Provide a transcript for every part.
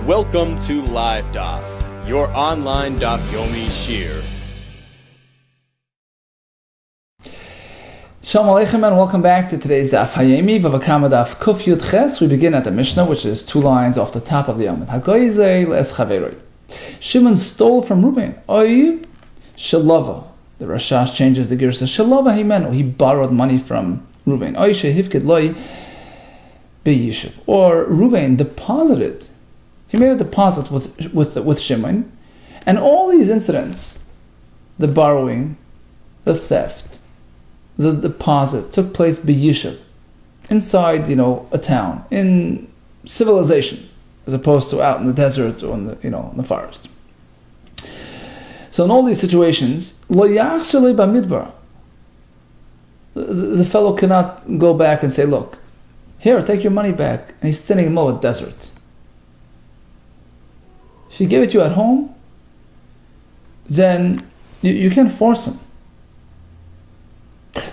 Welcome to Live DAF, your online DAF Yomi Shir. Shalom Aleichem and welcome back to today's DAF Hayemi, Bava Kamma DAF Kuf Yud Ches. We begin at the Mishnah, which is 2 lines off the top of the Amud. Hagoyze les chaveroi. Shimon stole from Reuben. Oy shalava. The Rashash changes the gear. Says shalava himenu. He borrowed money from Reuben. Oy shehifkid loy beyishuv. Or Reuben deposited. He made a deposit with Shimon, and all these incidents, the borrowing, the theft, the deposit, took place b'yishuv, inside a town, in civilization, as opposed to out in the desert or in the forest. So in all these situations, lo yachsele b'midbar, the fellow cannot go back and say, look, here, take your money back, and he's standing in the middle of the desert. If he gave it to you at home, then you can't force him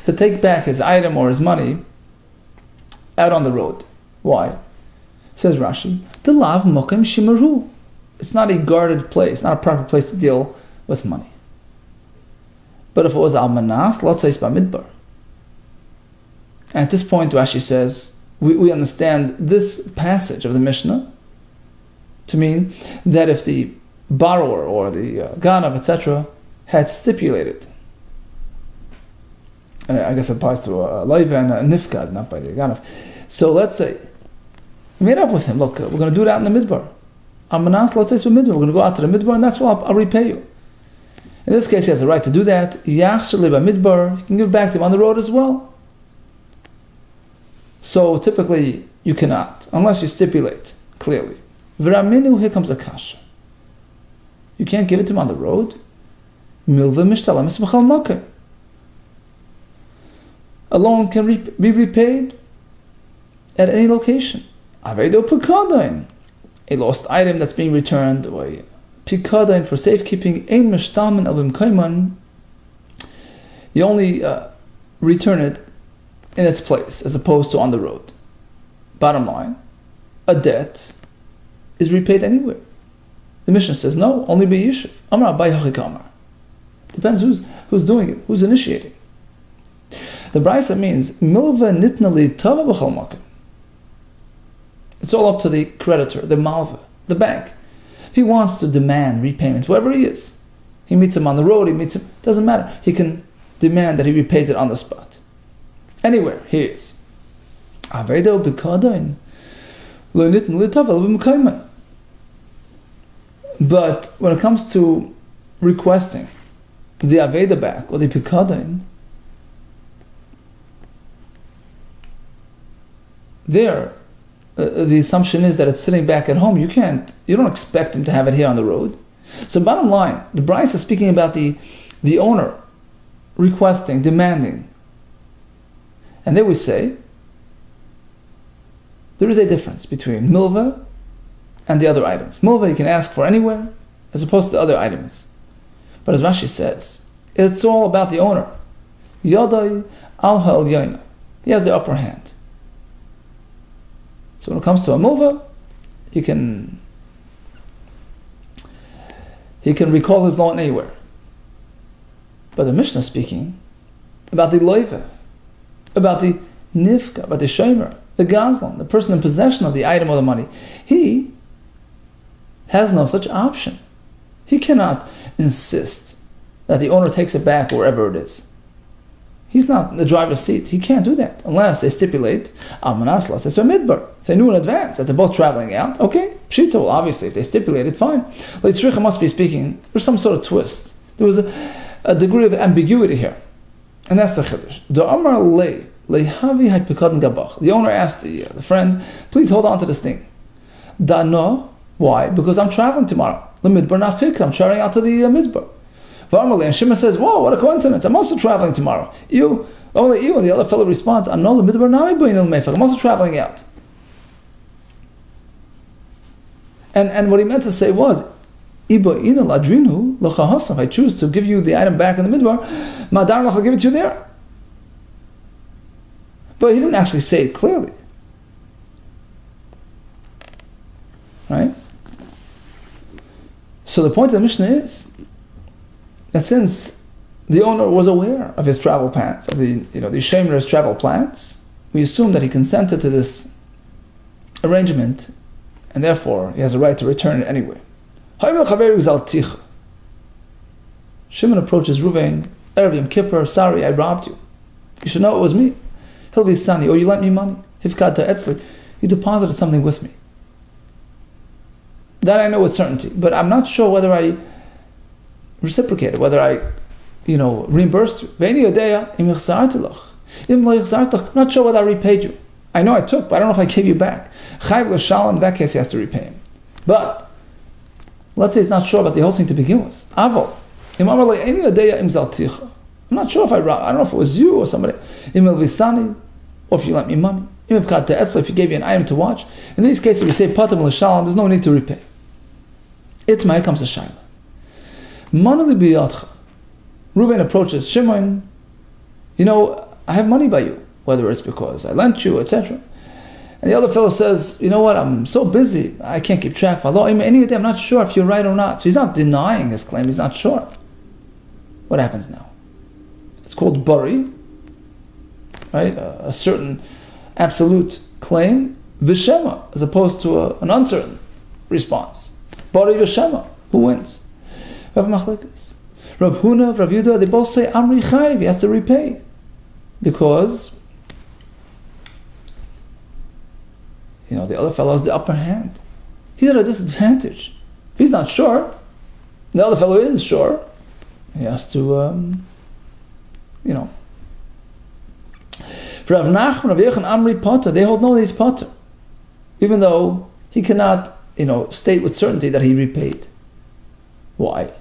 to take back his item or his money out on the road. Why? Says Rashi, Delav mokem shimaru. It's not a guarded place, not a proper place to deal with money. But if it was almanas, let's say it's bamidbar. At this point, Rashi says, we understand this passage of the Mishnah to mean that if the borrower or the ganav, etc., had stipulated, I guess it applies to a loiva and a nifkad, not by the ganav. So let's say he made up with him, look, we're going to do it out in the midbar. Amanas, let's say it's midbar. We're going to go out to the midbar, and that's what I'll repay you. In this case, he has a right to do that. Yachshele midbar, he can give back to him on the road as well. So typically, you cannot, unless you stipulate clearly. V'raminu, here comes a kasha. You can't give it to him on the road. Milva mishtalam esmachal makim. A loan can be repaid at any location. Avedo pikadain, a lost item that's being returned, or a pikadain for safekeeping. Ein mishtamen albim kaiman. You only return it in its place, as opposed to on the road. Bottom line, a debt is repaid anywhere. The Mishnah says no, only by Yishuv. Amar Rabbi Yehuda Kessler. Depends who's doing it, who's initiating. The Brisa means milva nitna li tava b'chol makom. It's all up to the creditor, the malva, the bank. If he wants to demand repayment, wherever he is, he meets him on the road, doesn't matter. He can demand that he repays it on the spot. Anywhere he is. Avedo b'kadain. But when it comes to requesting the Aveda back or the Pikadain, there the assumption is that it's sitting back at home. You don't expect him to have it here on the road. So bottom line, the Bryce is speaking about the owner requesting, demanding. And there we say, there is a difference between milva and the other items. Milva you can ask for anywhere, as opposed to the other items. But as Rashi says, it's all about the owner. Yadai al ha'elyoina. He has the upper hand. So when it comes to a milva, he can recall his loan anywhere. But the Mishnah is speaking about the loiva, about the nifka, about the shomer, the gazlan, the person in possession of the item or the money. He has no such option. He cannot insist that the owner takes it back wherever it is. He's not in the driver's seat. He can't do that unless they stipulate almanaslas. It's a midbar. If they knew in advance that they're both traveling out, okay, pshita. Well, obviously, if they stipulate it, fine. Leitzricha must be speaking. There's some sort of twist. There was a degree of ambiguity here, and that's the chiddush. The amar lei. The owner asked the friend, please hold on to this thing. Dano, why? Because I'm traveling tomorrow. I'm traveling out to the Mizbar. And Shimon says, whoa, what a coincidence. I'm also traveling tomorrow. Only you. And the other fellow responds, I'm also traveling out. And what he meant to say was, if I choose to give you the item back in the Midbar, I'll give it to you there. But he didn't actually say it clearly. Right? So the point of the Mishnah is that since the owner was aware of his travel plans, of the Shemer's travel plans, we assume that he consented to this arrangement, and therefore he has a right to return it anyway. Shimon approaches Ruvain, Erev Yom Kippur, sorry, I robbed you. You should know it was me. He'll be sunny, or you lent me money. Hifkata etzli, you deposited something with me. That I know with certainty, but I'm not sure whether I reciprocated, whether I, reimbursed you. I'm not sure whether I repaid you. I know I took, but I don't know if I gave you back. In that case, he has to repay him. But let's say he's not sure about the whole thing to begin with. I'm not sure if I robbed. I don't know if it was you or somebody. Or if you lent me money. If you gave me an item to watch. In these cases, we say patam l'shalom. There's no need to repay. Itmai comes to Shaila. Manali biyadcha. Reuben approaches Shimon. I have money by you, whether it's because I lent you, etc. And the other fellow says, you know what, I'm so busy, I can't keep track. I'm not sure if you're right or not. So he's not denying his claim, he's not sure. What happens now? It's called bari, right? A certain absolute claim, v'shema, as opposed to an uncertain response. Bari v'shema, who wins? Rav Machlekas. Rav Huna, Rav Yehuda, they both say Amri Chayiv, he has to repay. Because, the other fellow has the upper hand. He's at a disadvantage. He's not sure. The other fellow is sure. He has to, For Rav Nachman, Rav Yechon, Amri Potter, they hold no, he's Potter. Even though he cannot, state with certainty that he repaid. Why?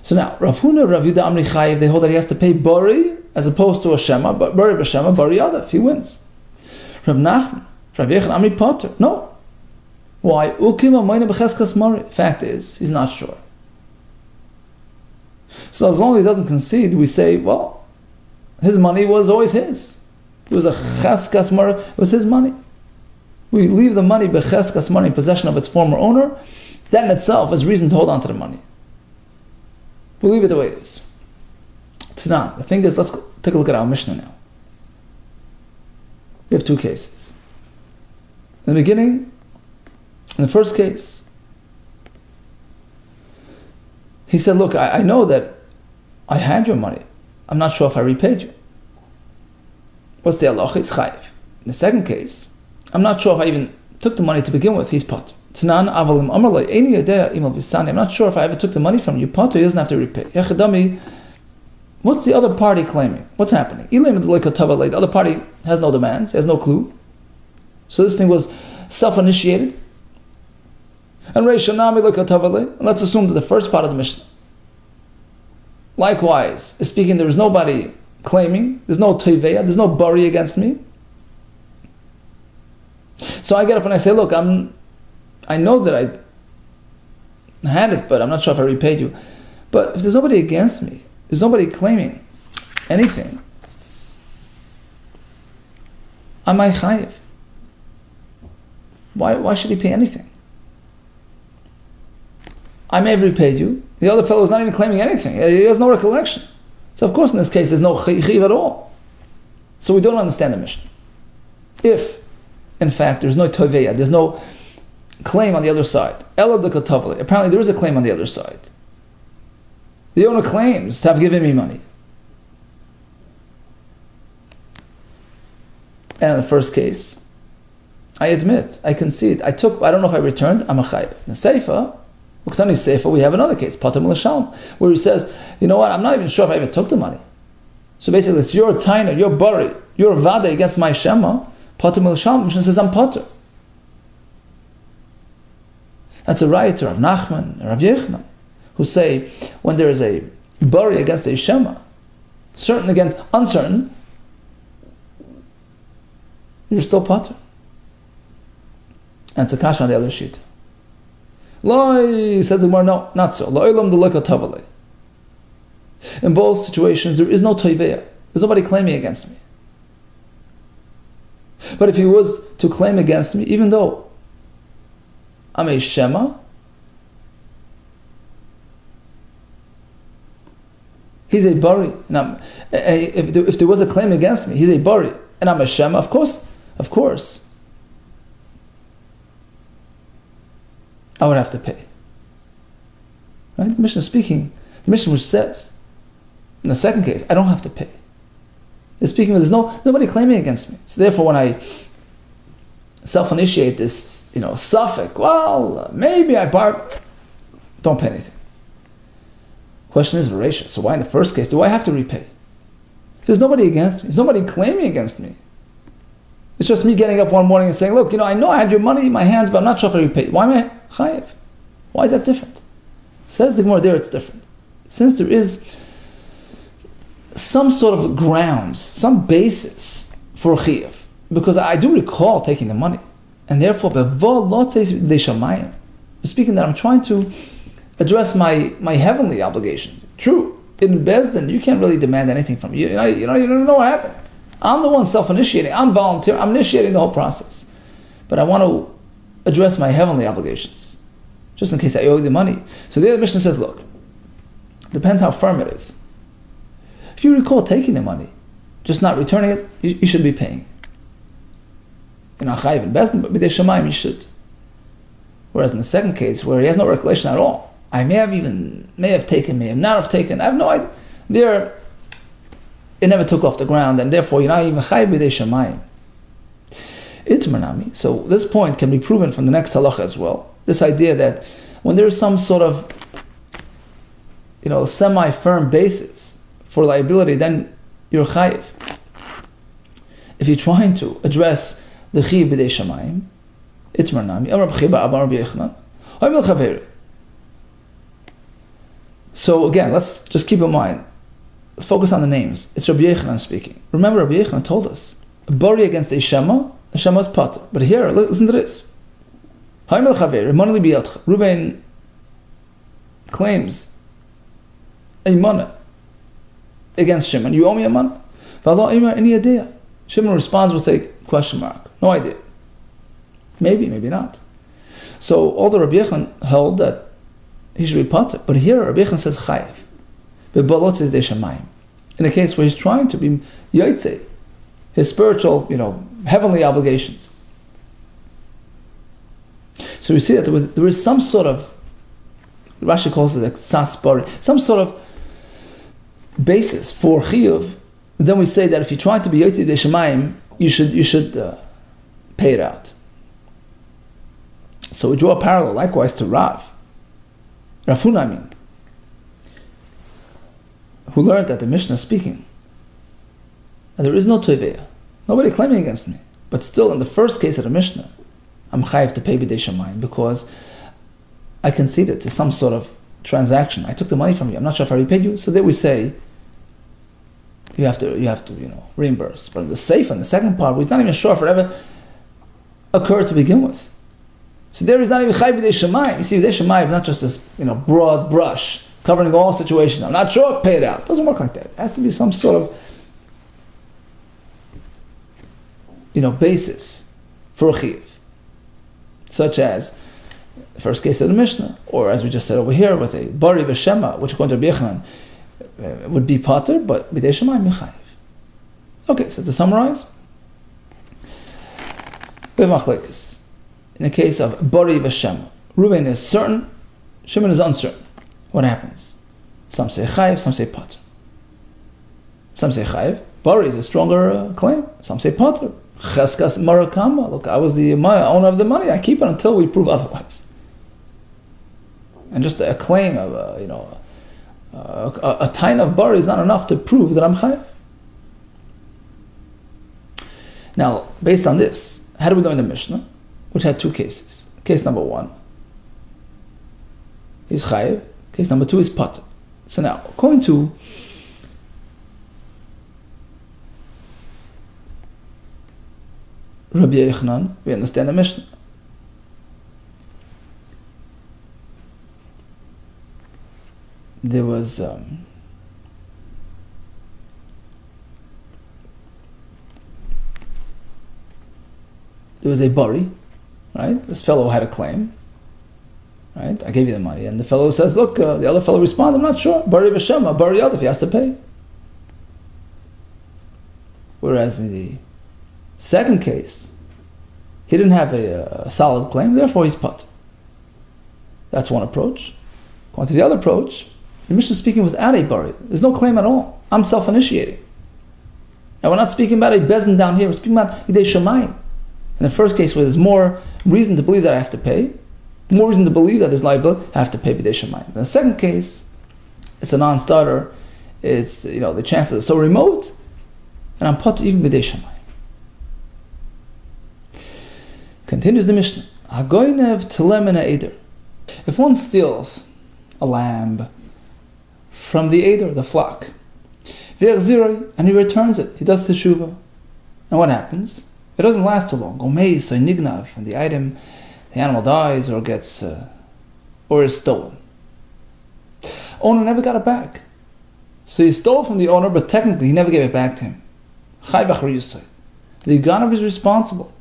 So now, Rav Huna, Rav Yehuda, Amri Chayiv, they hold that he has to pay Bari as opposed to a Shema, but Bari v'Shema, Bari Yadav, he wins. Rav Nachman, Rav Yechon, Amri Potter, no. Why? Ukima Moina B'cheskas Mari. Fact is, he's not sure. So as long as he doesn't concede, we say, well, his money was always his. It was a cheskas Mari, it was his money. We leave the money b'cheskas Mari in possession of its former owner. That in itself is reason to hold on to the money. We'll leave it the way it is. Tanan. The thing is, let's take a look at our Mishnah now. We have two cases. In the beginning, in the first case, he said, look, I know that I had your money. I'm not sure if I repaid you. What's the halacha? It's chayiv. In the second case, I'm not sure if I even took the money to begin with. He's pot. Tanan avalim amarlay eini yodea imal bisani. I'm not sure if I ever took the money from you. Pot, he doesn't have to repay. Yechadami. What's the other party claiming? What's happening? The other party has no demands, has no clue. So this thing was self-initiated. And let's assume that the first part of the Mishnah, likewise, is speaking, there is nobody claiming, there's no teveya, there's no bari against me. So I get up and I say, look, I know that I had it, but I'm not sure if I repaid you. But if there's nobody against me, there's nobody claiming anything, am I chayiv? Why should he pay anything? I may have repaid you. The other fellow is not even claiming anything. He has no recollection. So of course in this case there's no chayiv at all. So we don't understand the Mishnah. If, in fact, there's no toveya, there's no claim on the other side. Apparently there is a claim on the other side. The owner claims to have given me money. And in the first case, I admit, I concede, I don't know if I returned, I'm a chayiv. In the Seifa, Uktani Seifa, we have another case, Patam L'Shalom, where he says, you know what, I'm not even sure if I even took the money. So basically, it's your taina, your bari, your vada against my shema, Patam L'Shalom, Mishnah says, I'm potter. That's a right to Rav Nachman and Rav Yechna, who say, when there is a bari against a shema, certain against uncertain, you're still potter. And it's a kasha on the other sheet. Loi, says the Gemara, no, not so. Lo'ilam deleka tavale. In both situations, there is no toiveya. There's nobody claiming against me. But if he was to claim against me, even though I'm a shema, He's a bari, and if there was a claim against me, he's a bari, and I'm a shema. Of course, I would have to pay. Right? The Mishnah is speaking. The Mishnah which says, in the second case, I don't have to pay. It's speaking. There's nobody claiming against me. So therefore, when I self-initiate this, suffix, well, maybe I don't pay anything. Question is Varesha. So why in the first case do I have to repay? There's nobody against me. There's nobody claiming against me. It's just me getting up one morning and saying, look, I know I had your money in my hands, but I'm not sure if I repay. Why am I chayiv? Why is that different? Says the Gemara there, it's different. Since there is some sort of grounds, some basis for chayiv, because I do recall taking the money, and therefore, we're speaking that I'm trying to address my heavenly obligations. True, in Bezdin, you can't really demand anything from you. You don't know what happened. I'm the one self-initiating. I'm volunteering. I'm initiating the whole process. But I want to address my heavenly obligations, just in case I owe you the money. So the Mishnah says, look, depends how firm it is. If you recall taking the money, just not returning it, you should be paying. You're not chayiv in Bezdin, but b'dei shamayim you should. Whereas in the second case, where he has no recollection at all, I may have taken, may have not have taken. I have no idea. It never took off the ground, and therefore you're not even chayiv b'dei shamayim. Itmanami. So this point can be proven from the next halacha as well. This idea that when there is some sort of semi-firm basis for liability, then you're chayiv. If you're trying to address the chayiv b'dei shamayim, itmanami. So again, let's just keep in mind, let's focus on the names. It's Rabbi Yehuda speaking. Remember, Rabbi Yehuda told us, a bari against a shema, the shema is pater. But here, listen to this. Reuben claims a mana against Shimon. You owe me a mana? Shimon responds with a question mark. No idea. Maybe, maybe not. So although Rabbi Yehuda held that he should be pater, but here Rabbi Yehuda says chayiv. In a case where he's trying to be yotze, his spiritual, heavenly obligations. So we see that there is some sort of, Rashi calls it a ksas, some sort of basis for chiyuv. Then we say that if you're trying to be yotze deshamayim, you should pay it out. So we draw a parallel likewise to Rav Huna, who learned that the Mishnah is speaking, and there is no toiveya, nobody claiming against me, but still in the first case of the Mishnah, I'm chayiv to pay b'dei shamayim because I conceded to some sort of transaction. I took the money from you. I'm not sure if I repaid you. So there we say you have to reimburse. But in the safe, in the second part, we're not even sure if it ever occurred to begin with. So there is not even chayiv b'dei shamayim. You see, b'dei shamayim is not just this broad brush covering all situations. I'm not sure, pay it out. It doesn't work like that. It has to be some sort of basis for a chiyuv, such as the first case of the Mishnah, or as we just said over here with a bari v'shema, which according to Rabbi Yehuda would be pater, but b'dei shamayim chayiv. Okay, so to summarize, we have machlekes. In the case of bari v'shema, Reuben is certain, Shimon is uncertain. What happens? Some say chayiv, some say pater. Some say chayiv. Bari is a stronger claim. Some say pater. Cheskas Bava Kamma. Look, I was the owner of the money. I keep it until we prove otherwise. And just a claim of a tain of bari is not enough to prove that I'm chayiv. Now, based on this, how do we learn the Mishnah, which had two cases? Case number one, he's chayiv. Case number two is pater. So now, according to Rabbi Yehuda, we understand the Mishnah. There was a bari, right? This fellow had a claim. right? I gave you the money. And the fellow says, look, the other fellow responded, I'm not sure. Bari b'shema, bari yadav, he has to pay. Whereas in the second case, he didn't have a solid claim, therefore he's put. That's one approach. Going to the other approach, the Mishnah is speaking without a bari. There's no claim at all. I'm self-initiating. And we're not speaking about a bezin down here, we're speaking about idei shamayim. In the first case, where there's more reason to believe that I have to pay, more reason to believe that there's liability, I have to pay b'dei shamayim. In the second case, it's a non-starter, it's, the chances are so remote, and I'm put even b'dei shamayim. Continues the Mishnah. Hagoynev telem min ha'eder. If one steals a lamb from the eder, the flock, and he returns it, he does teshuvah, and what happens? It doesn't last too long. Omeis or nignav, and the animal dies or gets, or is stolen. Owner never got it back. So he stole from the owner, but technically he never gave it back to him. Chai b'achar yusay. The Ganav is responsible.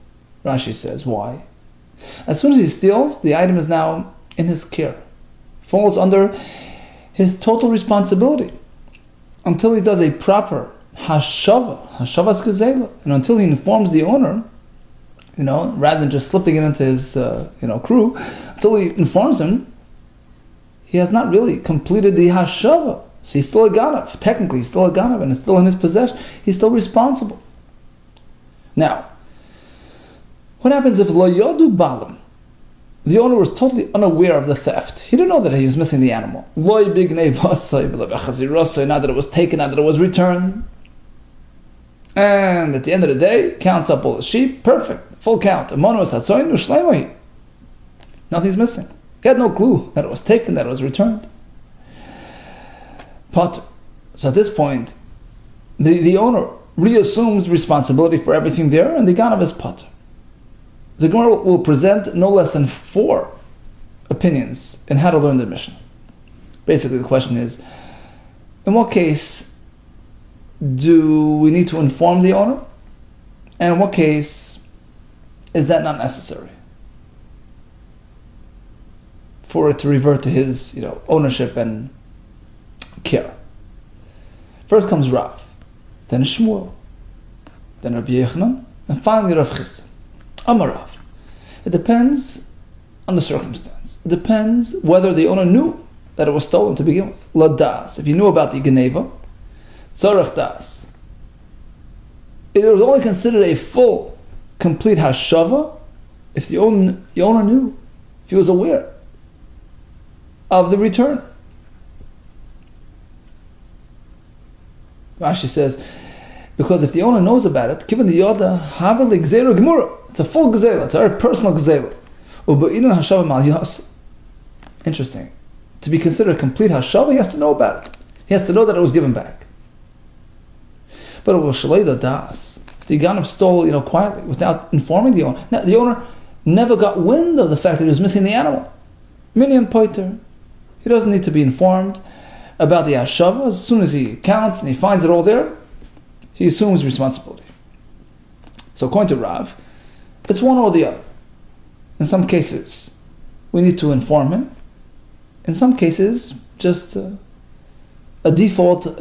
Rashi says, why? As soon as he steals, the item is now in his care. Falls under his total responsibility. Until he does a proper hashavas gezela, and until he informs the owner, rather than just slipping it into his, crew, until he informs him, he has not really completed the hashava. So he's still a ganav. Technically, he's still a ganav, and it's still in his possession. He's still responsible. Now, what happens if lo yodu balam? The owner was totally unaware of the theft. He didn't know that he was missing the animal. Not that it was taken, not that it was returned. And at the end of the day, counts up all the sheep, perfect, full count. Nothing's missing. He had no clue that it was taken, that it was returned. Potter. So at this point, the owner reassumes responsibility for everything there, and the ganav is potter. The Gemara will present no less than 4 opinions in how to learn the Mishnah. Basically, the question is, in what case do we need to inform the owner? And in what case is that not necessary for it to revert to his ownership and care? First comes Rav, then Shmuel, then Rabbi Yehuda, and finally Rav Chisda. Amarav. It depends on the circumstance. It depends whether the owner knew that it was stolen to begin with. Ladas. If you knew about the geneva, tzarech das. It was only considered a full, complete hashava if the owner knew, if he was aware of the return. Rashi says, because if the owner knows about it, given the yoda, havel gzeira gemura. It's a full gezela, it's a very personal gezela. Interesting. To be considered a complete hashava, he has to know about it. He has to know that it was given back. But if the ganav stole, quietly, without informing the owner, now, the owner never got wind of the fact that he was missing the animal. Minyan poiter. He doesn't need to be informed about the hashava. As soon as he counts and he finds it all there, he assumes responsibility. So according to Rav, it's one or the other. In some cases, we need to inform him. In some cases, just a default,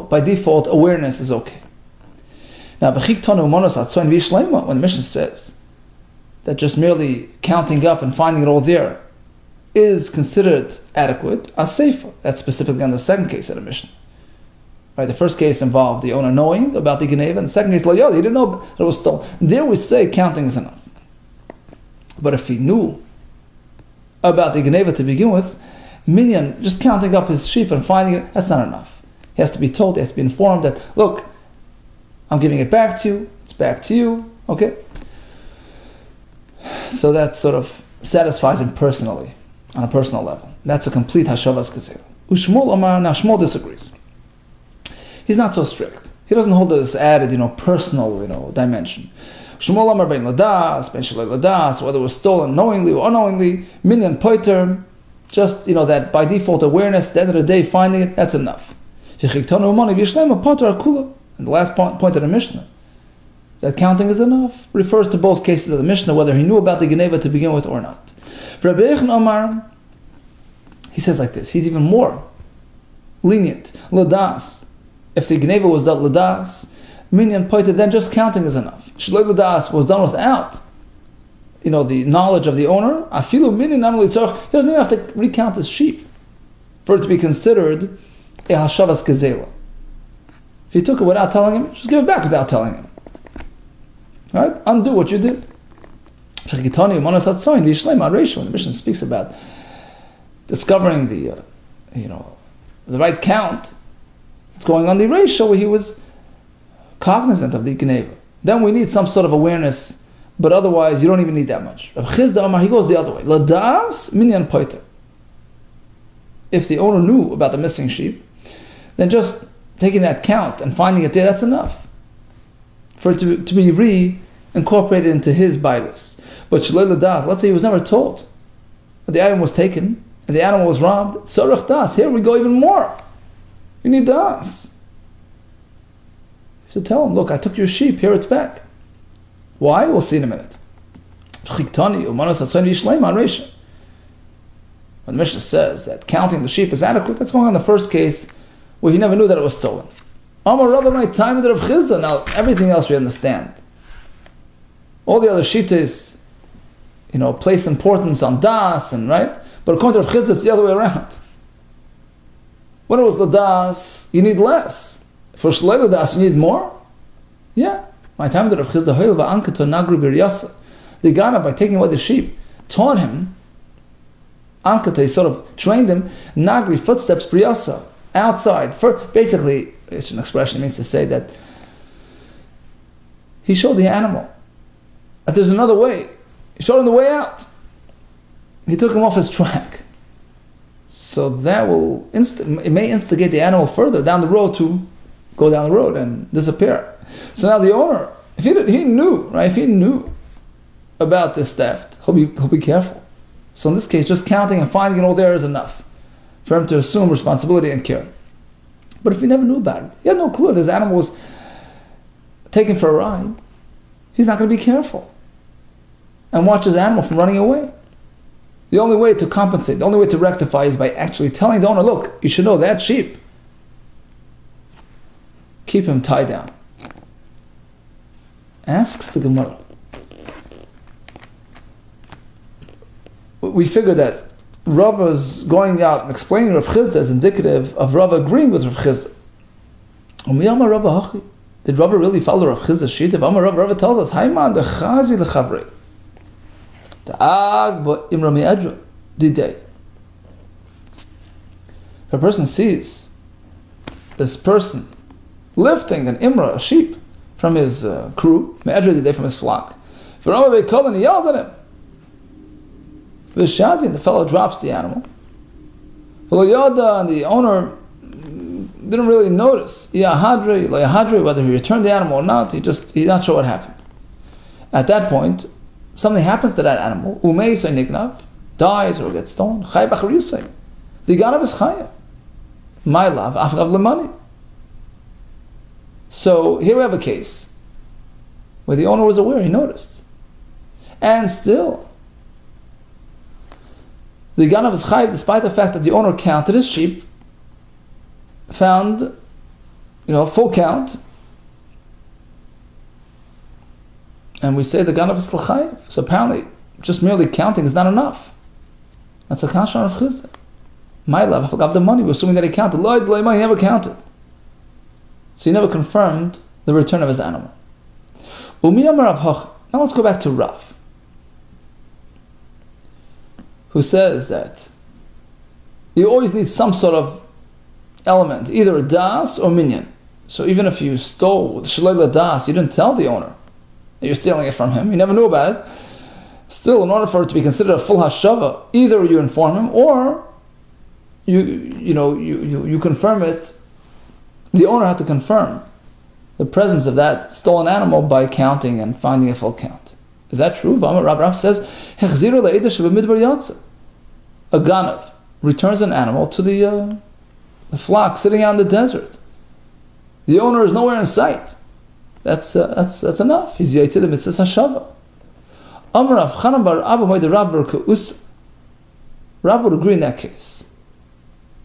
by default, awareness is okay. Now, when the Mishnah says that just merely counting up and finding it all there is considered adequate, aseifa, that's specifically on the second case of the Mishnah. Right, the first case involved the owner knowing about the geneva, and the second case, he didn't know that it was stolen. There we say counting is enough. But if he knew about the geneva to begin with, minyan, just counting up his sheep and finding it, that's not enough. He has to be told, he has to be informed that, look, I'm giving it back to you, it's back to you, okay? So that sort of satisfies him personally, on a personal level. That's a complete hashavas gezela. Ushmol Amar, now Shmuel disagrees. He's not so strict. He doesn't hold this added, personal, dimension. Shmuel Amar ben ladas, ben shalei ladas, whether it was stolen knowingly or unknowingly, minyan poiter, just, that by default awareness, at the end of the day, finding it, that's enough. And the last point of the Mishnah, that counting is enough, refers to both cases of the Mishnah, whether he knew about the geneva to begin with or not. For Rabbi Yehuda Amar, He says like this, he's even more lenient. Ladas, if the Gneva was done ladas, minyan poited, then just counting is enough. Shloi ladas was done without, the knowledge of the owner. Afilu minyan namli tzarch, he doesn't even have to recount his sheep for it to be considered a hashavas gezela. If he took it without telling him, just give it back without telling him. Right? Undo what you did. When the Mishnah speaks about discovering the right count, it's going on the ratio where he was cognizant of the Gneva. Then we need some sort of awareness, but otherwise you don't even need that much. Rabbi Chizda Amar, he goes the other way. Ladas minyan poiter. If the owner knew about the missing sheep, then just taking that count and finding it there, that's enough for it to be re-incorporated into his bailus. But shalei ladas, let's say he was never told that the item was taken and the animal was robbed. Tzarech das, here we go even more. You need das. You should tell him, look, I took your sheep, here it's back. Why? We'll see in a minute. When the Mishnah says that counting the sheep is adequate, that's going on the first case where he never knew that it was stolen. Amar Rabba, my time with Rav Chizda. Now everything else we understand. All the other shittas, place importance on das and right, but according to Rav Chizda, it's the other way around. When it was ladas, you need less. For shlei ladas, you need more. Yeah, my time with Rav Chizda, hoylva ankato nagru biryasa. The Gana, by taking away the sheep, taught him. Ankata, he sort of trained him. Nagri, footsteps biryasa, outside. Basically, it's an expression. It means to say that he showed the animal that there's another way. He showed him the way out. He took him off his track. So that it may instigate the animal further down the road to go down the road and disappear. So now the owner, if he knew, right? If he knew about this theft, he'll be careful. So in this case, just counting and finding it all there is enough for him to assume responsibility and care. But if he never knew about it, he had no clue this animal was taken for a ride, he's not going to be careful and watch his animal from running away. The only way to compensate, the only way to rectify is by actually telling the owner, look, you should know that sheep, keep him tied down. Asks the Gemara. We figure that Rava's going out and explaining Rav Chizda is indicative of Rava agreeing with Rav Chizda. Did Rava really follow Rav Chizda's sheet? Rava tells us, Haiman the chazi lechavrei. If a person sees this person lifting an imra, a sheep, from his crew, from his flock, he yells at him. The fellow drops the animal. And the owner didn't really notice whether he returned the animal or not. He's not sure what happened. At that point, something happens to that animal. Dies or gets stolen. The ganav is chaya. My love, afgav lemani. So here we have a case where the owner was aware, he noticed. And still, the ganav is chayiv despite the fact that the owner counted his sheep, found, full count, and we say the ganav is l'chayiv. So apparently, just merely counting is not enough. That's a kasha on Rav Chizda. My love, I forgot the money. We're assuming that he counted. Lord, he never counted. So he never confirmed the return of his animal. Now let's go back to Rav, who says that you always need some sort of element, either a das or minyan. So even if you stole shalei das, you didn't tell the owner that you're stealing it from him, you never knew about it. Still, in order for it to be considered a full hashava, either you inform him or you confirm it. The owner had to confirm the presence of that stolen animal by counting and finding a full count. Is that true? Rav says, a ganav returns an animal to the flock sitting out in the desert. The owner is nowhere in sight. That's enough. He's yaitid mitzvah hashava. Rav would agree in that case.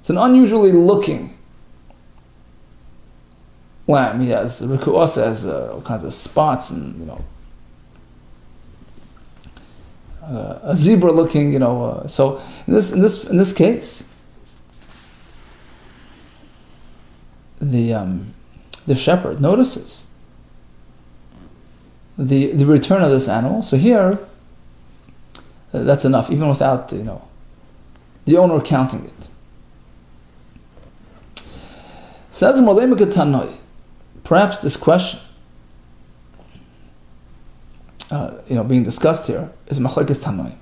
It's an unusually looking lamb. He has also has all kinds of spots and a zebra looking. So in this case, the shepherd notices the return of this animal. So here, that's enough, even without the owner counting it. Says perhaps this question, being discussed here is machlekes tanoim.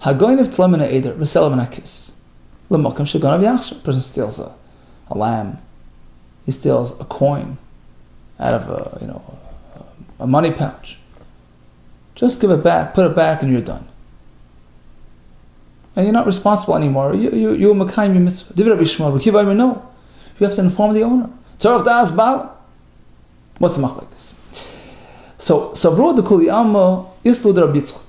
Hagoynev tlemena eder v'selav nakis l'makam shegonav yachshir. Person steals a lamb, he steals a coin out of a money pouch. Just give it back, put it back, and you're done. And you're not responsible anymore. You're makayim your mitzvah. Divrei Rabbi Shmuel, no. You have to inform the owner. Tzarech da'as ba'al. What's the machlekes? So Savro de Kuli Amma Islu de Rabbi Yitzchak.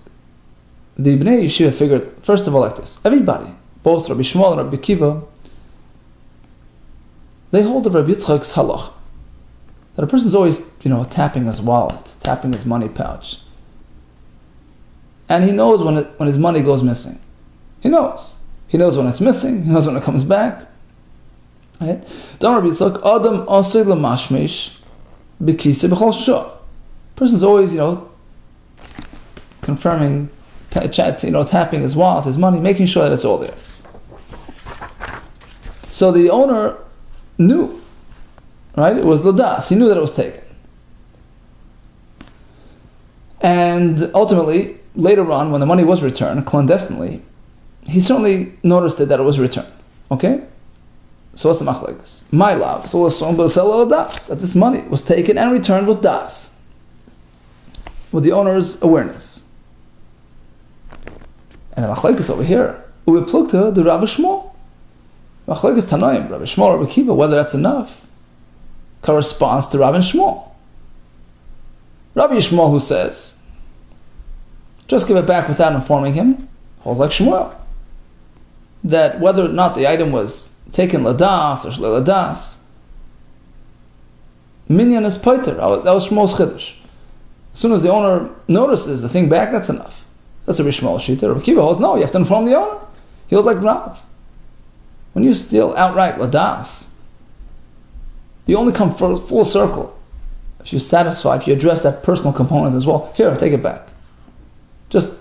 The Bnei Yeshiva figured, first of all, like this. Everybody, both Rabbi Shmuel and Rabbi Kiva, they hold the Rabbi Yitzchak's halach. That a person's always, tapping his wallet, tapping his money pouch. And he knows when his money goes missing. He knows. He knows when it's missing. He knows when it comes back. Right? Don't Rabbi Yitzchak, Adam asay lemashmish b'kisei b'chol shah. Person's always, confirming, tapping his wallet, his money, making sure that it's all there. So the owner knew, right? It was ladas. He knew that it was taken. And ultimately, later on, when the money was returned clandestinely, he certainly noticed that it was returned. Okay? So what's the machlekes? My love. So that this money was taken and returned with das, with the owner's awareness. And the machlekes over here, ubeplukta the Rabbi Shmuel. Machlekes tanoim, Rabbi Shmuel, Rabbi Kiva, whether that's enough, corresponds to Rabbi Shmuel. Rabbi Shmuel, who says, just give it back without informing him, holds like Shmuel. That whether or not the item was taken ladas or shle ladas, minyan is paiter. That was Shmuel's chiddush. As soon as the owner notices the thing back, that's enough. That's a Rabbi Shmuel shita. Rabbi Kiva holds, no, you have to inform the owner. He holds like Rav. When you steal outright ladas, you only come full circle if you satisfy, if you address that personal component as well. Here, take it back. Just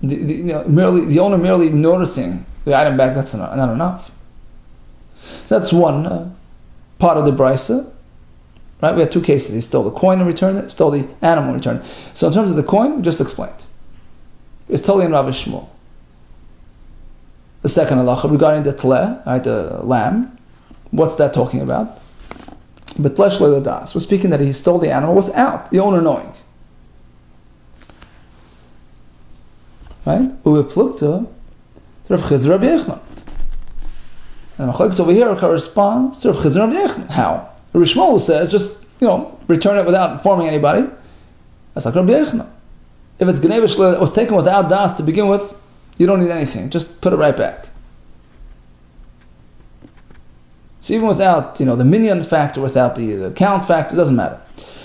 the owner merely noticing the item back, that's not enough. So that's one part of the brisa. Right? We had two cases. He stole the coin and returned it, stole the animal and returned it. So in terms of the coin, we just explained. It's totally in Rabbi Shmuel. The second halacha regarding the tleh, right, the lamb, what's that talking about? Betlesh le'ladas. We're speaking that he stole the animal without the owner knowing. Right? Ubeplukta Rav Chizr Rabbi Yechanan. And the machlekes over here corresponds to Rav Chizr Rabbi Yechanan. How? Rabbi Shmuel says, just, return it without informing anybody. That's like Rabbi Yechanan. If it's Gneva Shleila that was taken without das to begin with, you don't need anything. Just put it right back. So even without, the minyan factor, without the count factor, it doesn't matter.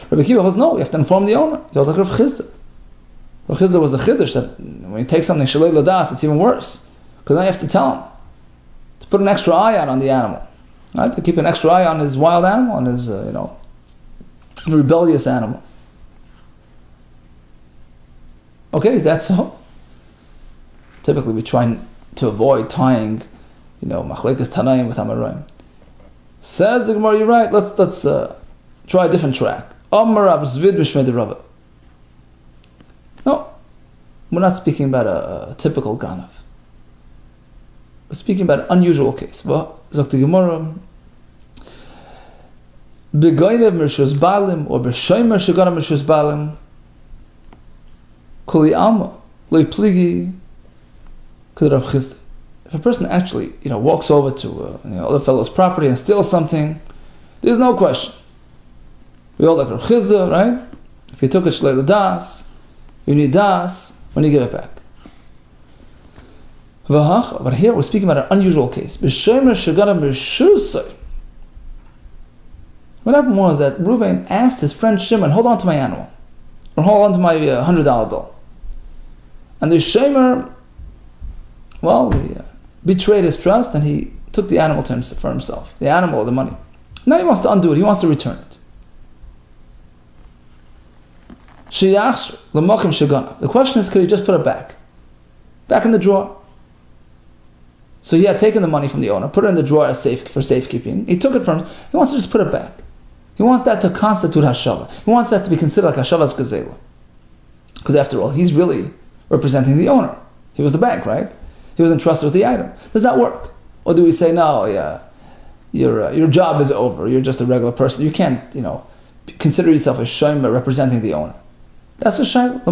Rabbi Kiva goes, no, you have to inform the owner. He goes like Rav Chizda. Rav Chizda was the chiddush that when you take something Shleila das, it's even worse. Because now you have to tell him to put an extra eye out on the animal. Right? To keep an extra eye on his wild animal, on his, rebellious animal. Okay, is that so? Typically we try to avoid tying, machlekes tanaim with Amoraim. Says the Gemara, you're right, let's try a different track. Amar Rav Zvid Mishmei Rava. No, we're not speaking about a typical ganav. We're speaking about an unusual case. Zok the Gemara, Begoinev Mershus Balim or Beshomer Shagana Mershus Balim Kuli Alma Loi Pligi Rav Chizda. If a person actually, walks over to other fellow's property and steals something, there's no question. We all like Rav Chizda, right? If you took a shleila das, you need das when you give it back. But here we're speaking about an unusual case. What happened was that Reuven asked his friend Shimon, hold on to my animal, or hold on to my $100 bill. And the Shemer, he betrayed his trust and he took the animal for himself, the animal or the money. Now he wants to undo it, he wants to return it. The question is, could he just put it back in the drawer? So he had taken the money from the owner, put it in the drawer for safekeeping. He took it from him. He wants to just put it back. He wants that to constitute hashava. He wants that to be considered like hashava's gazela. Because after all, he's really representing the owner. He was the bank, right? He was entrusted with the item. Does that work? Or do we say, no, your job is over. You're just a regular person. You can't, consider yourself a shomer representing the owner. That's a shayla.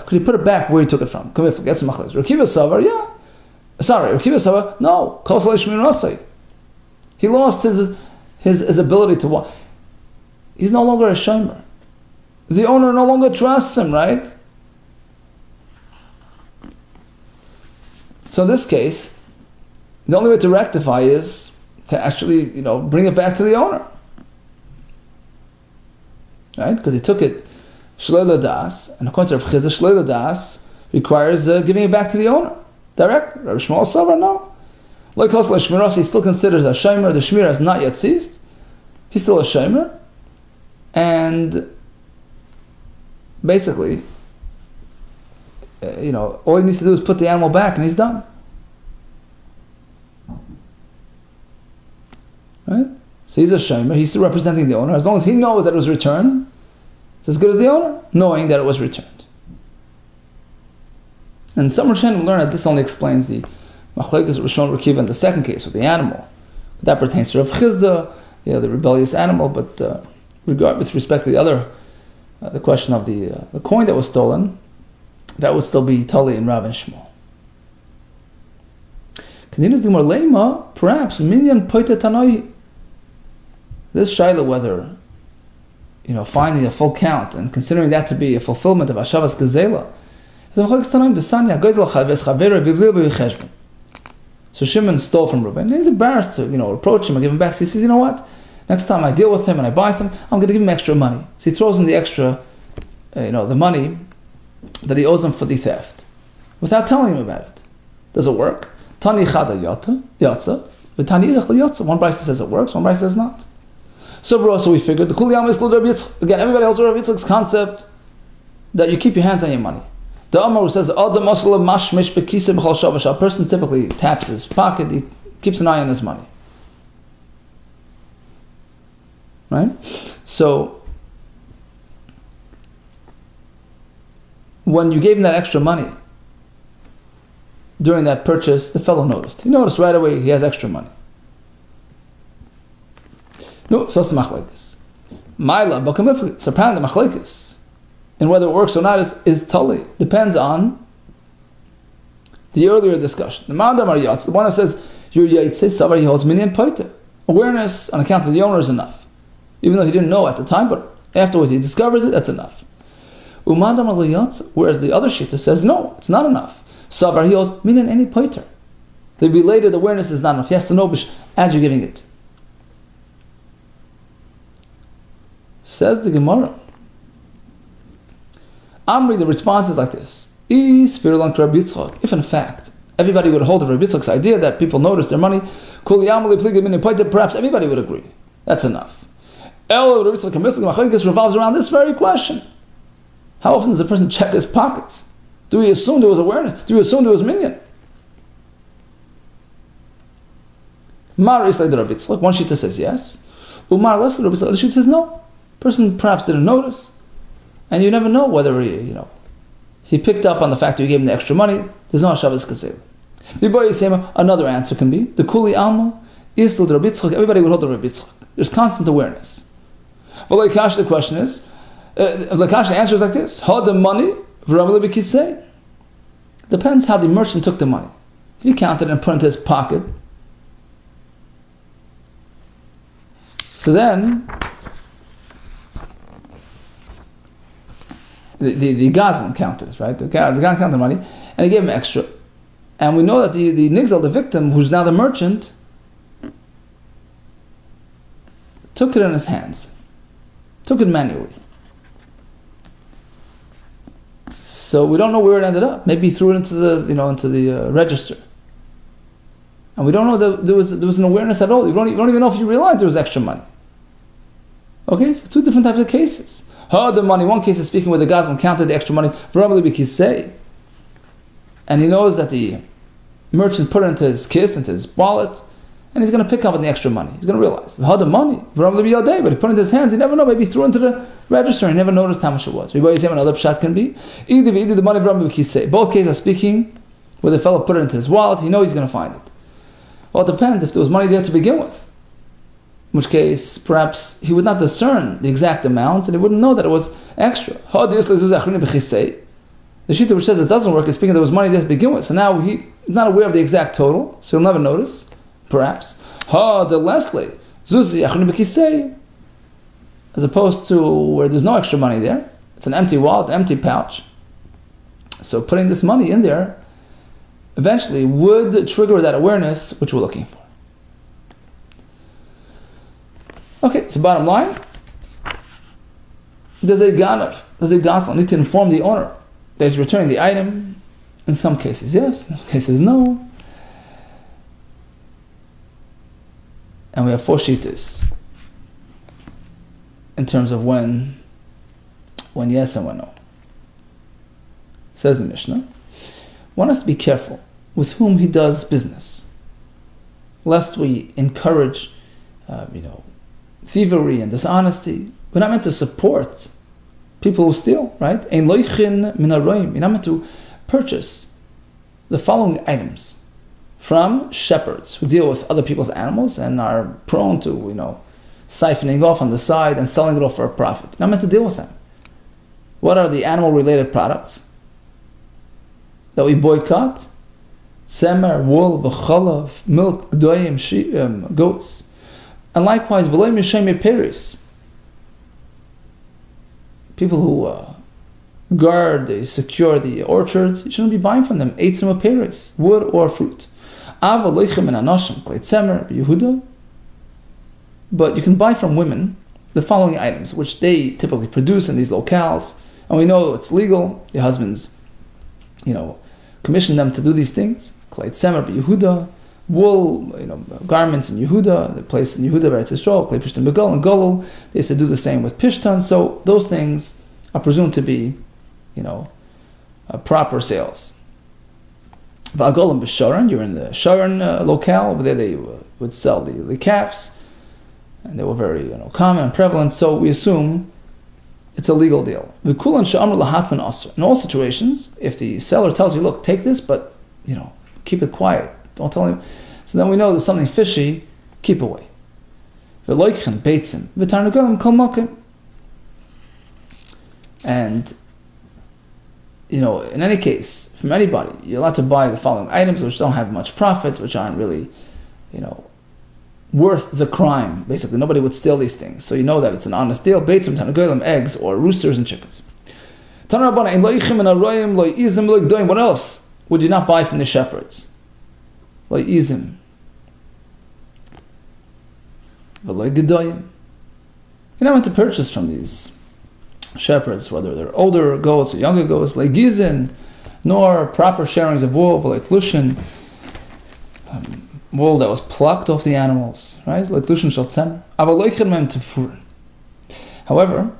Could he put it back where he took it from? That's a machlokes. Rekiva Savar, yeah. Sorry, Rekiva Savar, no. He lost his ability to walk. He's no longer a shomer. The owner no longer trusts him, right? So in this case, the only way to rectify is to actually, bring it back to the owner. Right? Because he took it shloi l'das, and according to Rav Chizah, shloi l'das requires giving it back to the owner directly. Rabbi Shmuel Savar, no. Like also Shmiras, he still considers a shomer. The shmir has not yet ceased. He's still a shomer, and basically, all he needs to do is put the animal back, and he's done. Right? So he's a shomer. He's still representing the owner. As long as he knows that it was returned, it's as good as the owner, knowing that it was returned. And some Rishonim learn that this only explains the machlokes Rishon Rekiva in the second case with the animal. That pertains to Rav Chizda, the rebellious animal. But with respect to the other, the question of the coin that was stolen, that would still be Tali and Rav and Shmuel. Continues the Gemara, Lema, perhaps minyan poita tanoi. This shayla, whether finding a full count and considering that to be a fulfillment of Hashavas Gazela, so Shimon stole from Reuben. He's embarrassed to approach him and give him back. So he says, you know what? Next time I deal with him and I buy something, I'm going to give him extra money. So he throws in the extra, the money that he owes him for the theft, without telling him about it. Does it work? Tani chada yatsa, but tani yatsa. One Brisa says it works, one Brisa says not. So we figured the Kuliyam is Rabbi Yitzchak. Again, everybody holds Rabbi Yitzchak's concept that you keep your hands on your money. The Amar says, a person typically taps his pocket, he keeps an eye on his money. Right? So when you gave him that extra money during that purchase, the fellow noticed. He noticed right away he has extra money. No, so it's the machlokes. Maila, bakamifli. So apparently the machlokes, and whether it works or not is totally depends on the earlier discussion. The Madamar Yatz, the one that says your Yaitse Savar, he holds minyan poita. Awareness on account of the owner is enough. Even though he didn't know at the time, but afterwards he discovers it, that's enough. Umadamar Yatz, whereas the other Shita says no, it's not enough. Savar, he holds minyan any poiter. The belated awareness is not enough. He has to know as you're giving it. Says the Gemara. Amri, the response is like this. If in fact everybody would hold of Rabbi Yitzchak's idea that people notice their money, perhaps everybody would agree. That's enough. Revolves around this very question. How often does a person check his pockets? Do we assume there was awareness? Do we assume there was minyan? Mar Islay the Rabbi Yitzchak. One Shita says yes. Umar less the Rabbi Yitzchak. The Shita says no. Person perhaps didn't notice, and you never know whether he picked up on the fact that you gave him the extra money. There's no Hashavas Kasei. Another answer can be the Kuli Alma is the Rabbi Yitzchak. Everybody would hold the Rabbi Yitzchak. There's constant awareness. But the question is, the answer is like this: how the money depends how the merchant took the money. If he counted and put it into his pocket, so then the Gazlan counted, right? The guy counted the money, and he gave him extra. And we know that the nigzal, the victim, who's now the merchant, took it in his hands, took it manually. So we don't know where it ended up. Maybe he threw it into the register, and we don't know that there was an awareness at all. You don't even know if you realized there was extra money. Okay, so two different types of cases. The money. One case is speaking where the Gazlan counted the extra money, and he knows that the merchant put it into his kiss, into his wallet, and he's going to pick up on the extra money. He's going to realize the money, but he put it into his hands. He never know. Maybe he threw it into the register and he never noticed how much it was. Another pshat can be either the money. Both cases are speaking where the fellow put it into his wallet. He knows he's going to find it. Well, it depends if there was money there to begin with. In which case, perhaps he would not discern the exact amounts and he wouldn't know that it was extra. The shita which says it doesn't work is speaking there was money there to begin with. So now he's not aware of the exact total, so he'll never notice, perhaps. As opposed to where there's no extra money there. It's an empty wallet, empty pouch. So putting this money in there eventually would trigger that awareness which we're looking for. Okay, so bottom line, there's a ganav, there's a gazlan, need to inform the owner that he's returning the item. In some cases, yes, in some cases, no. And we have 4 shitas in terms of when yes and when no. Says the Mishnah, one has to be careful with whom he does business, lest we encourage, thievery and dishonesty. We're not meant to support people who steal, right? You're not meant to purchase the following items from shepherds who deal with other people's animals and are prone to, siphoning off on the side and selling it off for a profit. You're not meant to deal with them. What are the animal-related products that we boycott? Tzemer, wool, v'chalav, milk, gdoyim, goats. And likewise, v'loy mishayme peris. People who guard, they secure the orchards, you shouldn't be buying from them eitzim or peris, wood or fruit. Ava loichem and anoshim, kleit tzemer, Rabbi Yehuda. But you can buy from women the following items, which they typically produce in these locales, and we know it's legal. The husbands, commission them to do these things. Kleit tzemer, Rabbi Yehuda. Wool, garments in Yehuda, the place in Yehuda, Eretz Yisrael, Klei Pishtan Begal, and Golul, they used to do the same with Pishtan, so those things are presumed to be, proper sales. V'agolim b'sharon, you're in the Sharon locale, over there they would sell the calves, and they were very common and prevalent, so we assume it's a legal deal. V'kulan she'amr lahatman asr. In all situations, if the seller tells you, look, take this, but, keep it quiet, don't tell him. So then we know there's something fishy, keep away. And, in any case, from anybody, you're allowed to buy the following items which don't have much profit, which aren't really, worth the crime. Basically, nobody would steal these things. So you know that it's an honest deal. Eggs or roosters and chickens. What else would you not buy from the shepherds? Lo'izim. You're not meant to purchase from these shepherds, whether they're older goats or younger goats, le'gizin, nor proper sharings of wool, le'tlushin, wool that was plucked off the animals, right? Le'tlushin shel tzemer. However,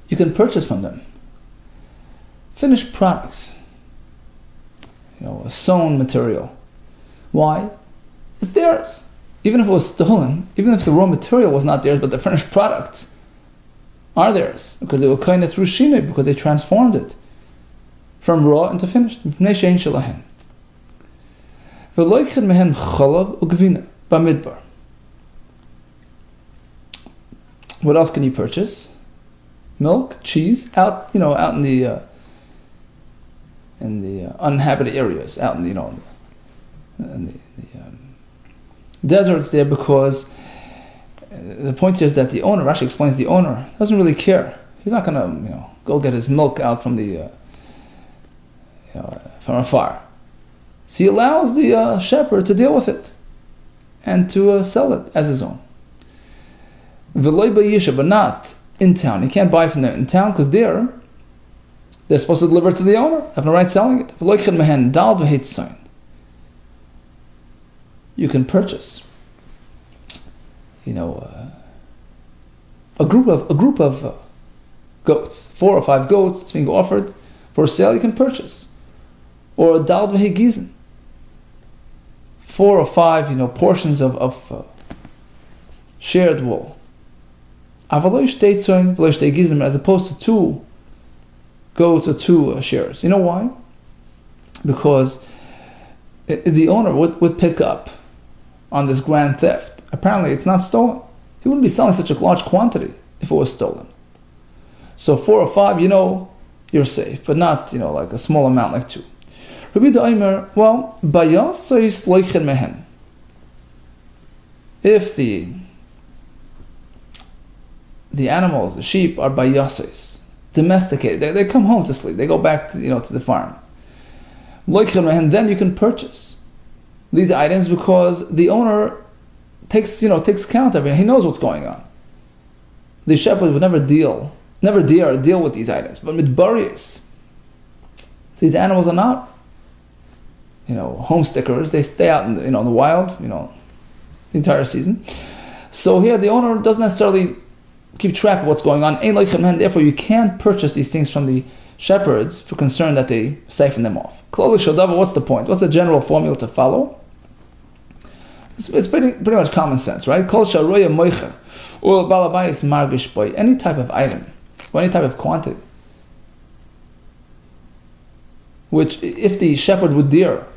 you can purchase from them finished products, a sewn material. Why? It's theirs. Even if it was stolen, even if the raw material was not theirs, but the finished products are theirs, because they were kind of through shinoi, because they transformed it from raw into finished. What else can you purchase? Milk, cheese, out in the uninhabited areas, out in the deserts there, because the point is that the owner, Rashi explains, the owner doesn't really care. He's not going to go get his milk out from the from afar. So he allows the shepherd to deal with it and to sell it as his own. But not in town. You can't buy from them in town because they're supposed to deliver it to the owner. They have no right selling it. You can purchase, a group of goats, 4 or 5 goats that's being offered for sale. You can purchase, or a dal v'hegizin, 4 or 5 portions of shared wool. As opposed to 2 goats or 2 shares. You know why? Because the owner would pick up on this grand theft. Apparently it's not stolen. He wouldn't be selling such a large quantity if it was stolen. So 4 or 5, you're safe, but not, like a small amount like 2. Rabbi Yehuda Omer, well, bayasais loichen mehen. If the animals, the sheep, are bayasais, domesticated, they come home to sleep, they go back to the farm. Loichen mehen, then you can purchase these items because the owner takes count of it. He knows what's going on. The shepherd would never dare deal with these items. But midbariyos, these animals are not, homestickers. They stay out in the wild, the entire season. So here the owner doesn't necessarily keep track of what's going on. Therefore, you can't purchase these things from the shepherds for concern that they siphon them off. What's the point? What's the general formula to follow? It's pretty much common sense, right? Any type of item, or any type of quantity, which if the shepherd would dare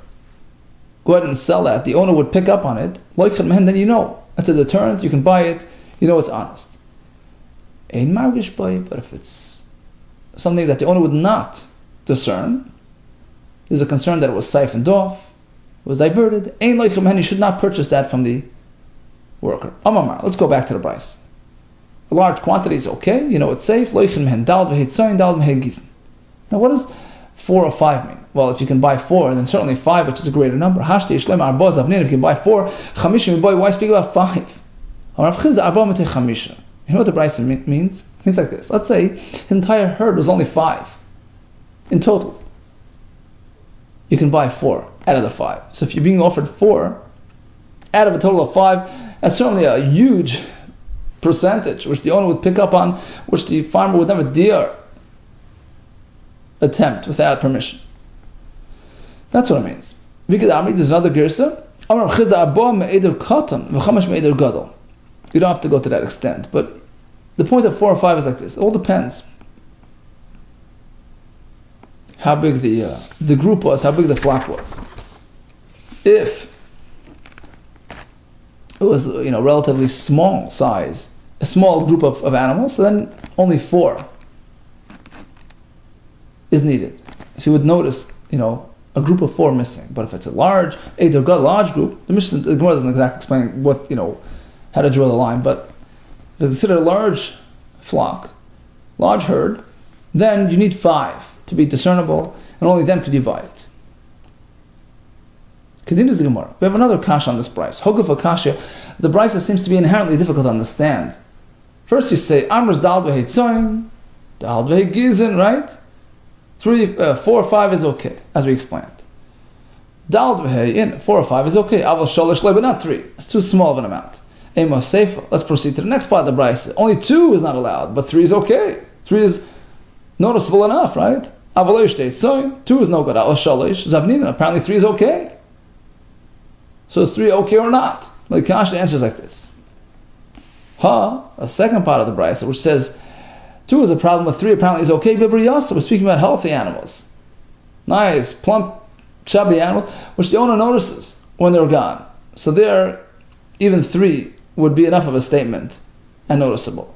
go ahead and sell that, the owner would pick up on it, then it's a deterrent, you can buy it, it's honest. But if it's something that the owner would not discern, there's a concern that it was siphoned off, it was diverted, you should not purchase that from the worker. Let's go back to the price. A large quantity is okay, it's safe. Now what does 4 or 5 mean? Well, if you can buy 4, then certainly 5, which is a greater number. If you can buy 4, why speak about 5? You know what the price means? It means like this. Let's say the entire herd was only 5 in total. You can buy 4 out of the 5. So if you're being offered 4 out of a total of 5, that's certainly a huge percentage which the owner would pick up on, which the farmer would never dare attempt without permission. That's what it means. There's another girsa. You don't have to go to that extent, but the point of 4 or 5 is like this. It all depends how big the group was, how big the flock was. If it was relatively small size, a small group of animals, so then only 4 is needed. If you would notice, a group of 4 missing. But if it's a large group, the Gemara doesn't exactly explain what, how to draw the line, but if you consider a large flock, large herd, then you need 5 to be discernible, and only then could you buy it. Continues the Gemara. We have another kasha on this price. Hogaf kasha. The price seems to be inherently difficult to understand. First you say, Amr's dal v'heitzoin, dal v'hegizin, right? 4 or 5 is okay, as we explained. Dal v'hein, 4 or 5 is okay. Aval sholish le, but not 3. It's too small of an amount. Emos seifa. Let's proceed to the next part of the price. Only 2 is not allowed, but 3 is okay. 3 is noticeable enough, right? Aval heitzoin, 2 is no good. Aval sholish, zavnina. Apparently 3 is okay. So is 3 okay or not? Like Kash, the answer is like this. A second part of the brisa, which says 2 is a problem, with 3 apparently is okay. We're speaking about healthy animals. Nice, plump, chubby animals, which the owner notices when they're gone. So there, even 3 would be enough of a statement and noticeable.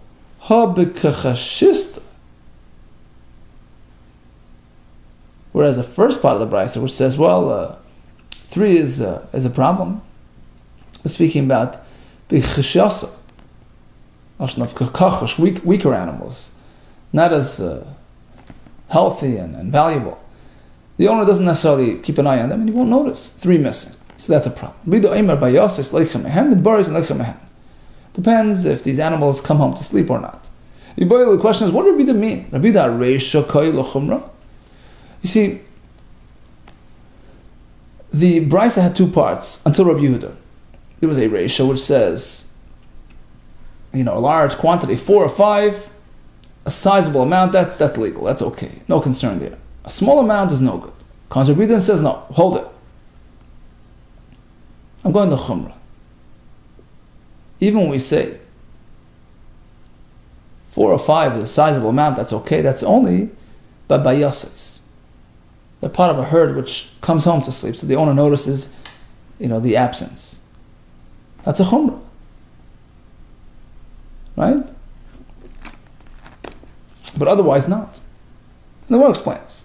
Whereas the first part of the brisa, which says, 3 is a problem. We're speaking about weaker animals, not as healthy and valuable. The owner doesn't necessarily keep an eye on them, and he won't notice 3 missing. So that's a problem. Depends if these animals come home to sleep or not. The question is, what did Rabbi Yehuda mean? Rabbi Yehuda reisha koil chumra. You see, the brisa had 2 parts until Rabbi Yehuda. There was a reisha which says, a large quantity, 4 or 5, a sizable amount, that's legal, that's okay, no concern there. A small amount is no good. Rabbi Yehuda says, no, hold it. I'm going to chumra. Even when we say 4 or 5 is a sizable amount, that's okay, that's only by bayasis. They're part of a herd which comes home to sleep, so the owner notices, the absence. That's a chumrah. Right? But otherwise not. And the Gemara explains.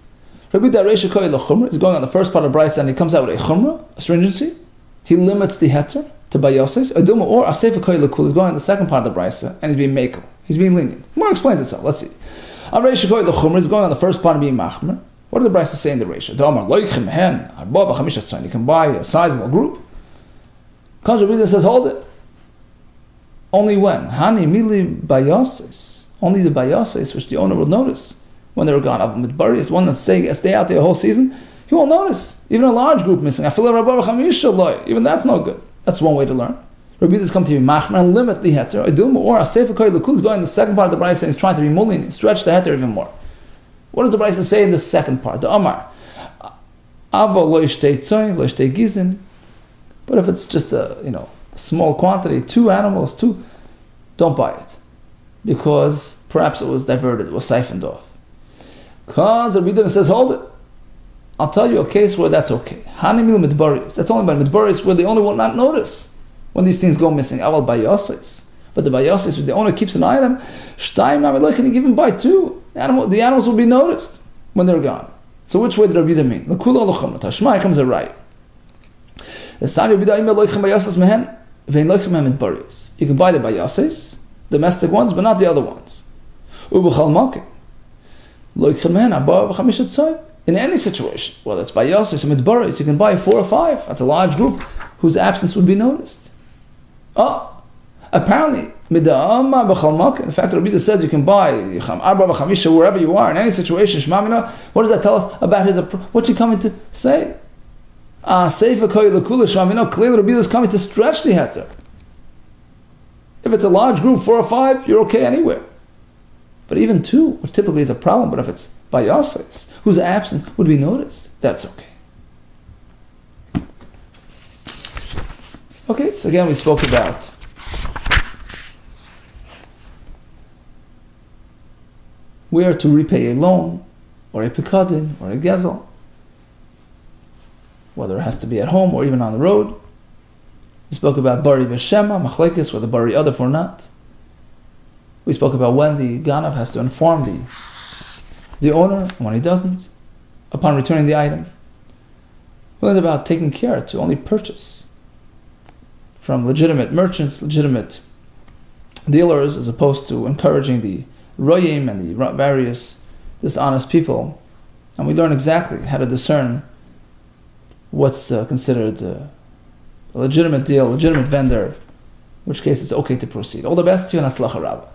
Rabbi Yehuda reisha koil chumrah is going on the first part of Bryce and he comes out with a chumrah, a stringency. He limits the heter to bayasis. Aduma or asefa koil lekul is going on the second part of the Bryce and he's being makel. He's being lenient. The Gemara explains itself. Let's see. Reisha koil chumrah is going on the first part of being machmer. What did the Bryce say in the Reisha? You can buy a sizable group. Rabbi Yehuda says, hold it. Only when? Hani mili bayasis. Only the bayasis which the owner will notice when they're gone. Midbari is one that stay out there a whole season. He won't notice. Even a large group missing. Even that's no good. That's one way to learn. Rabbi Yehuda's come to be machmer and limit the heter. Or asefa koil lekul is going in the second part of the Bryce and he's trying to be mulin, stretch the heter even more. What does the Bryce say in the second part? The Amar. But if it's just a small quantity, 2 animals, don't buy it. Because perhaps it was diverted, it was siphoned off. Because Rabbi Yehuda says, hold it. I'll tell you a case where that's okay. Hanimil midbaris. That's only by midbaris where the owner will not notice when these things go missing. Aval bayasis. But the bayasis, the owner keeps an eye on them. Shtayim nameloch, and he even buy 2. The animals will be noticed when they're gone. So which way did Rabbi Yehuda mean? L'kula l'chumra. Tashma comes a right. The sign Rabbi Yehuda loichem bayasas mehen vein loichem midbaris. You can buy the bayasis, domestic ones, but not the other ones. Ubechal makim loichem mehen abba b'chamishat tzoy. In any situation, whether it's bayasis or midbaris, you can buy 4 or 5. That's a large group whose absence would be noticed. Apparently, in fact, Rabbi Yehuda says you can buy wherever you are, in any situation. What does that tell us about his approach? What's he coming to say? Clearly, Rabbi Yehuda is coming to stretch the heter. If it's a large group, 4 or 5, you're okay anywhere. But even 2, which typically is a problem, but if it's bayasis, whose absence would be noticed, that's okay. Okay, so again we spoke about where to repay a loan, or a pikadin, or a gezel, whether it has to be at home or even on the road. We spoke about bari b'shema, machlekes, whether bari adaf or not. We spoke about when the ganav has to inform the owner, and when he doesn't, upon returning the item. We learned about taking care to only purchase from legitimate merchants, legitimate dealers, as opposed to encouraging the royim and the various dishonest people. And we learn exactly how to discern what's considered a legitimate deal, legitimate vendor, in which case it's okay to proceed. All the best to you and Hatzlacha Rabbah.